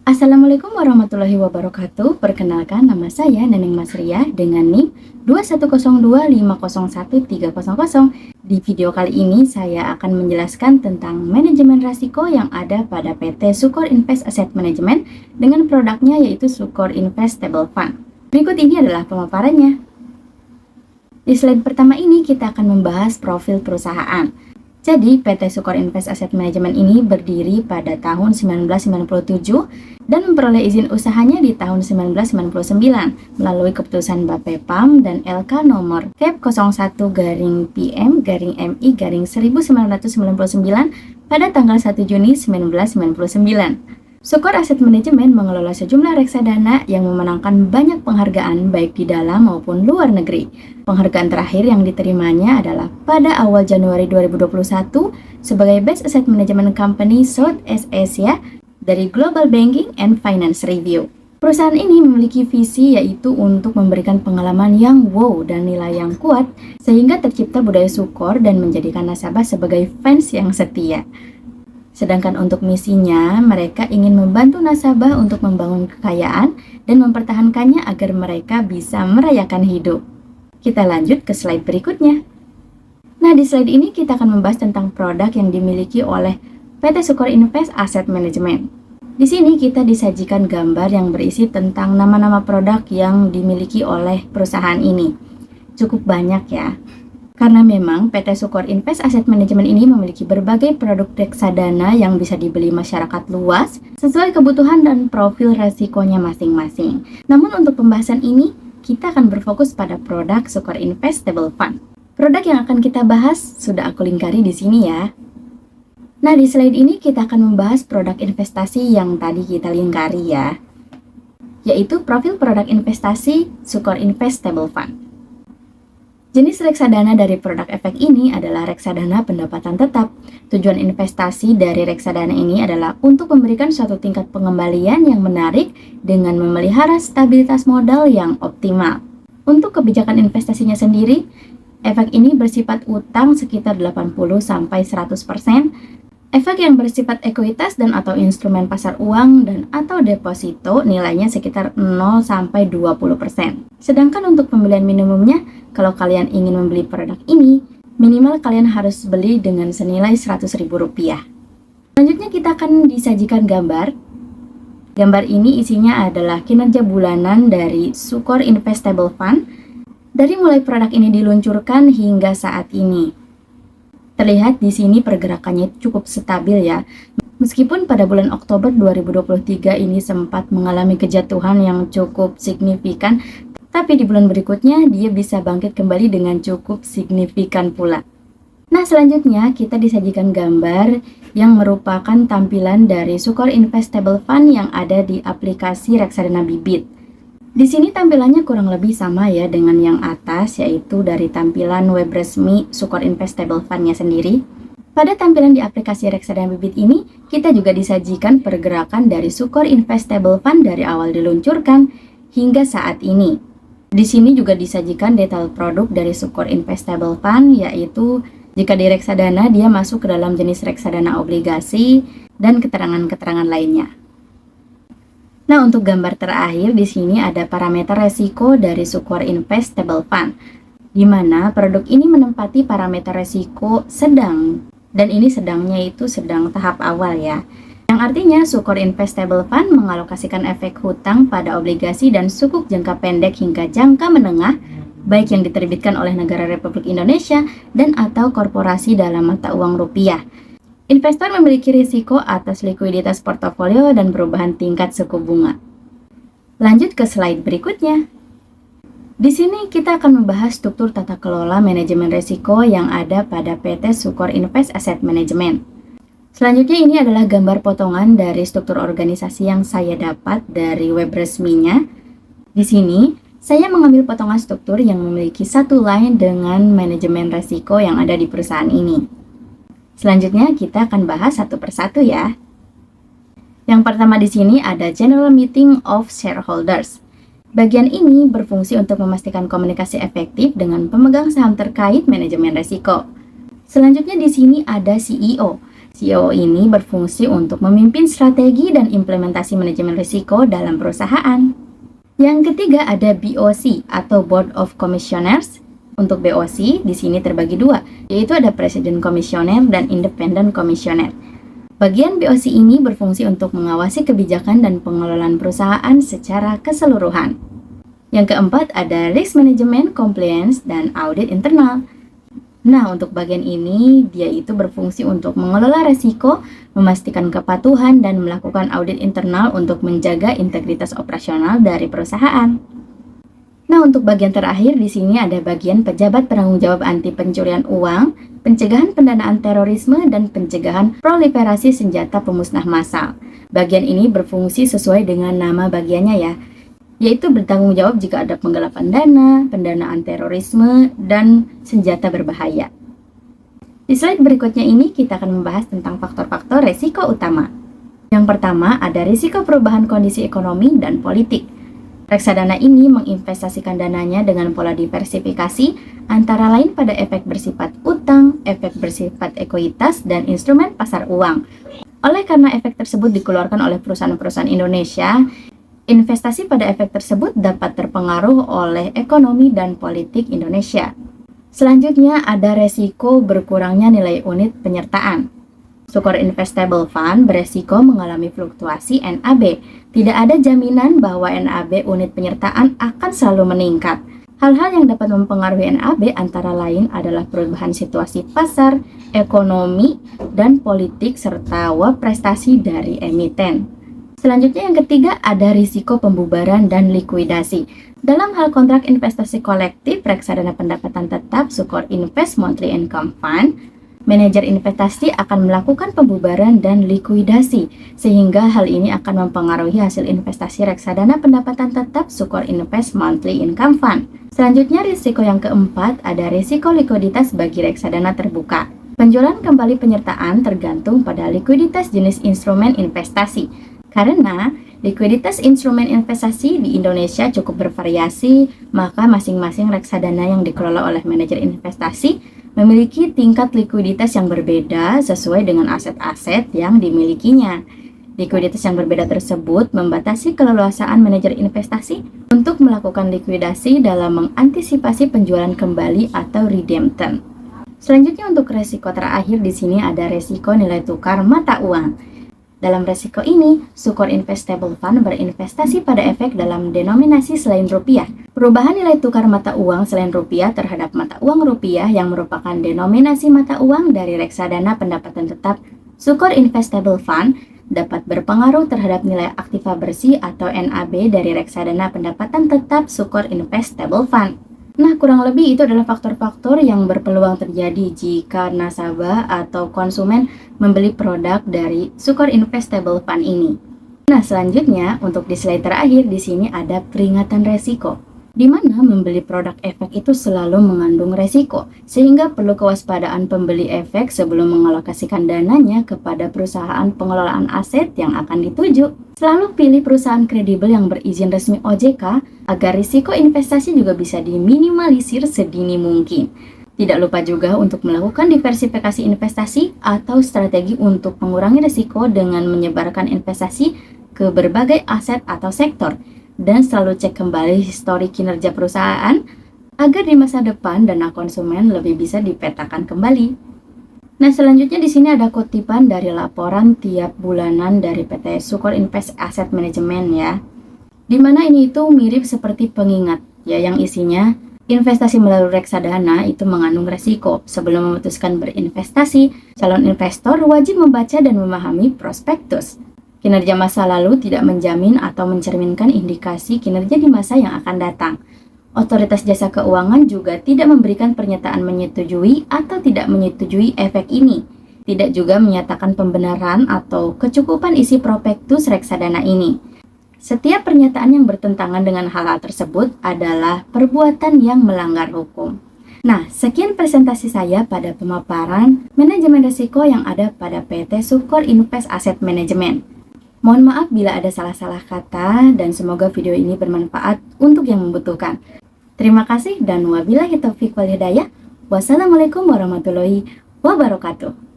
Assalamualaikum warahmatullahi wabarakatuh. Perkenalkan, nama saya Neneng Masriah dengan NIM 21025013000. Di video kali ini saya akan menjelaskan tentang manajemen risiko yang ada pada PT Sukor Invest Asset Management dengan produknya yaitu Sukor Invest Stable Fund. Berikut ini adalah pemaparannya. Di slide pertama ini kita akan membahas profil perusahaan. Jadi, PT Sukor Invest Asset Management ini berdiri pada tahun 1997 dan memperoleh izin usahanya di tahun 1999 melalui keputusan Bapepam dan LK nomor Cap 01-PM-MI-1999 pada tanggal 1 Juni 1999. Sukor Asset Management mengelola sejumlah reksadana yang memenangkan banyak penghargaan baik di dalam maupun luar negeri. Penghargaan terakhir yang diterimanya adalah pada awal Januari 2021 sebagai Best Asset Management Company Southeast Asia dari Global Banking and Finance Review. Perusahaan ini memiliki visi yaitu untuk memberikan pengalaman yang wow dan nilai yang kuat sehingga tercipta budaya Sukor dan menjadikan nasabah sebagai fans yang setia. Sedangkan untuk misinya, mereka ingin membantu nasabah untuk membangun kekayaan dan mempertahankannya agar mereka bisa merayakan hidup. Kita lanjut ke slide berikutnya. Nah, di slide ini kita akan membahas tentang produk yang dimiliki oleh PT Sukor Invest Asset Management. Di sini kita disajikan gambar yang berisi tentang nama-nama produk yang dimiliki oleh perusahaan ini. Cukup banyak ya. Karena memang PT Sukor Invest Asset Management ini memiliki berbagai produk reksadana yang bisa dibeli masyarakat luas sesuai kebutuhan dan profil resikonya masing-masing. Namun untuk pembahasan ini, kita akan berfokus pada produk Sukor Invest Stable Fund. Produk yang akan kita bahas sudah aku lingkari di sini ya. Nah, di slide ini kita akan membahas produk investasi yang tadi kita lingkari ya, yaitu profil produk investasi Sukor Invest Stable Fund. Jenis reksadana dari produk efek ini adalah reksadana pendapatan tetap. Tujuan investasi dari reksadana ini adalah untuk memberikan suatu tingkat pengembalian yang menarik dengan memelihara stabilitas modal yang optimal. Untuk kebijakan investasinya sendiri, efek ini bersifat utang sekitar 80-100%, efek yang bersifat ekuitas dan atau instrumen pasar uang dan atau deposito nilainya sekitar 0-20%. Sedangkan untuk pembelian minimumnya, kalau kalian ingin membeli produk ini, minimal kalian harus beli dengan senilai Rp100.000. Selanjutnya kita akan disajikan gambar. Gambar ini isinya adalah kinerja bulanan dari Sukor Invest Stable Fund dari mulai produk ini diluncurkan hingga saat ini. Terlihat di sini pergerakannya cukup stabil ya. Meskipun pada bulan Oktober 2023 ini sempat mengalami kejatuhan yang cukup signifikan, tapi di bulan berikutnya dia bisa bangkit kembali dengan cukup signifikan pula. Nah, selanjutnya kita disajikan gambar yang merupakan tampilan dari Sukor Invest Stable Fund yang ada di aplikasi reksadana Bibit. Di sini tampilannya kurang lebih sama ya dengan yang atas, yaitu dari tampilan web resmi Sukor Invest Stable Fund-nya sendiri. Pada tampilan di aplikasi reksadana Bibit ini, kita juga disajikan pergerakan dari Sukor Invest Stable Fund dari awal diluncurkan hingga saat ini. Di sini juga disajikan detail produk dari Sukor Invest Stable Fund, yaitu jika di reksadana dia masuk ke dalam jenis reksadana obligasi dan keterangan-keterangan lainnya. Nah, untuk gambar terakhir di sini ada parameter resiko dari Sukor Invest Stable Fund, di mana produk ini menempati parameter resiko sedang, dan ini sedangnya itu sedang tahap awal ya. Yang artinya Sukor Invest Stable Fund mengalokasikan efek hutang pada obligasi dan sukuk jangka pendek hingga jangka menengah, baik yang diterbitkan oleh negara Republik Indonesia dan atau korporasi dalam mata uang rupiah. Investor memiliki risiko atas likuiditas portofolio dan perubahan tingkat suku bunga. Lanjut ke slide berikutnya. Di sini kita akan membahas struktur tata kelola manajemen risiko yang ada pada PT Sukor Invest Asset Management. Selanjutnya ini adalah gambar potongan dari struktur organisasi yang saya dapat dari web resminya. Di sini, saya mengambil potongan struktur yang memiliki satu line dengan manajemen risiko yang ada di perusahaan ini. Selanjutnya kita akan bahas satu persatu ya. Yang pertama di sini ada General Meeting of Shareholders. Bagian ini berfungsi untuk memastikan komunikasi efektif dengan pemegang saham terkait manajemen risiko. Selanjutnya di sini ada CEO. CEO ini berfungsi untuk memimpin strategi dan implementasi manajemen risiko dalam perusahaan. Yang ketiga ada BOC atau Board of Commissioners. Untuk BOC di sini terbagi dua, yaitu ada Presiden Komisioner dan Independent Komisioner. Bagian BOC ini berfungsi untuk mengawasi kebijakan dan pengelolaan perusahaan secara keseluruhan. Yang keempat ada Risk Management, Compliance, dan Audit Internal. Nah, untuk bagian ini, dia itu berfungsi untuk mengelola resiko, memastikan kepatuhan, dan melakukan audit internal untuk menjaga integritas operasional dari perusahaan. Nah, untuk bagian terakhir di sini ada bagian pejabat penanggung jawab anti pencurian uang, pencegahan pendanaan terorisme, dan pencegahan proliferasi senjata pemusnah massal. Bagian ini berfungsi sesuai dengan nama bagiannya ya, yaitu bertanggung jawab jika ada penggelapan dana, pendanaan terorisme, dan senjata berbahaya. Di slide berikutnya ini kita akan membahas tentang faktor-faktor resiko utama. Yang pertama ada risiko perubahan kondisi ekonomi dan politik. Reksadana ini menginvestasikan dananya dengan pola diversifikasi antara lain pada efek bersifat utang, efek bersifat ekuitas, dan instrumen pasar uang. Oleh karena efek tersebut dikeluarkan oleh perusahaan-perusahaan Indonesia, investasi pada efek tersebut dapat terpengaruh oleh ekonomi dan politik Indonesia. Selanjutnya ada resiko berkurangnya nilai unit penyertaan. Sukor Investable Fund beresiko mengalami fluktuasi NAB. Tidak ada jaminan bahwa NAB unit penyertaan akan selalu meningkat. Hal-hal yang dapat mempengaruhi NAB antara lain adalah perubahan situasi pasar, ekonomi, dan politik serta prestasi dari emiten. Selanjutnya yang ketiga ada risiko pembubaran dan likuidasi. Dalam hal kontrak investasi kolektif reksadana pendapatan tetap Sukor Invest Monthly Income Fund, manajer investasi akan melakukan pembubaran dan likuidasi, sehingga hal ini akan mempengaruhi hasil investasi reksadana pendapatan tetap Sukor Invest Monthly Income Fund. Selanjutnya risiko yang keempat ada risiko likuiditas bagi reksadana terbuka. Penjualan kembali penyertaan tergantung pada likuiditas jenis instrumen investasi. Karena likuiditas instrumen investasi di Indonesia cukup bervariasi, maka masing-masing reksadana yang dikelola oleh manajer investasi memiliki tingkat likuiditas yang berbeda sesuai dengan aset-aset yang dimilikinya. Likuiditas yang berbeda tersebut membatasi keleluasaan manajer investasi untuk melakukan likuidasi dalam mengantisipasi penjualan kembali atau redemption. Selanjutnya untuk resiko terakhir di sini ada resiko nilai tukar mata uang. Dalam resiko ini, Sukor Investable Fund berinvestasi pada efek dalam denominasi selain rupiah. Perubahan nilai tukar mata uang selain rupiah terhadap mata uang rupiah yang merupakan denominasi mata uang dari reksadana pendapatan tetap Sukor Investable Fund dapat berpengaruh terhadap nilai aktiva bersih atau NAB dari reksadana pendapatan tetap Sukor Investable Fund. Nah, kurang lebih itu adalah faktor-faktor yang berpeluang terjadi jika nasabah atau konsumen membeli produk dari Sukor Investable Fund ini. Nah, selanjutnya untuk di slide terakhir di sini ada peringatan resiko, di mana membeli produk efek itu selalu mengandung resiko, sehingga perlu kewaspadaan pembeli efek sebelum mengalokasikan dananya kepada perusahaan pengelolaan aset yang akan dituju. Selalu pilih perusahaan kredibel yang berizin resmi OJK agar risiko investasi juga bisa diminimalisir sedini mungkin. Tidak lupa juga untuk melakukan diversifikasi investasi atau strategi untuk mengurangi risiko dengan menyebarkan investasi ke berbagai aset atau sektor. Dan selalu cek kembali histori kinerja perusahaan agar di masa depan dana konsumen lebih bisa dipetakan kembali. Nah, selanjutnya di sini ada kutipan dari laporan tiap bulanan dari PT Sukor Invest Asset Management ya. Dimana ini itu mirip seperti pengingat ya, yang isinya investasi melalui reksadana itu mengandung resiko. Sebelum memutuskan berinvestasi, calon investor wajib membaca dan memahami prospektus. Kinerja masa lalu tidak menjamin atau mencerminkan indikasi kinerja di masa yang akan datang. Otoritas jasa keuangan juga tidak memberikan pernyataan menyetujui atau tidak menyetujui efek ini. Tidak juga menyatakan pembenaran atau kecukupan isi prospektus reksadana ini. Setiap pernyataan yang bertentangan dengan hal-hal tersebut adalah perbuatan yang melanggar hukum. Nah, sekian presentasi saya pada pemaparan manajemen risiko yang ada pada PT Sukor Invest Asset Management. Mohon maaf bila ada salah-salah kata dan semoga video ini bermanfaat untuk yang membutuhkan. Terima kasih dan wabillahi taufiq wal hidayah. Wassalamualaikum warahmatullahi wabarakatuh.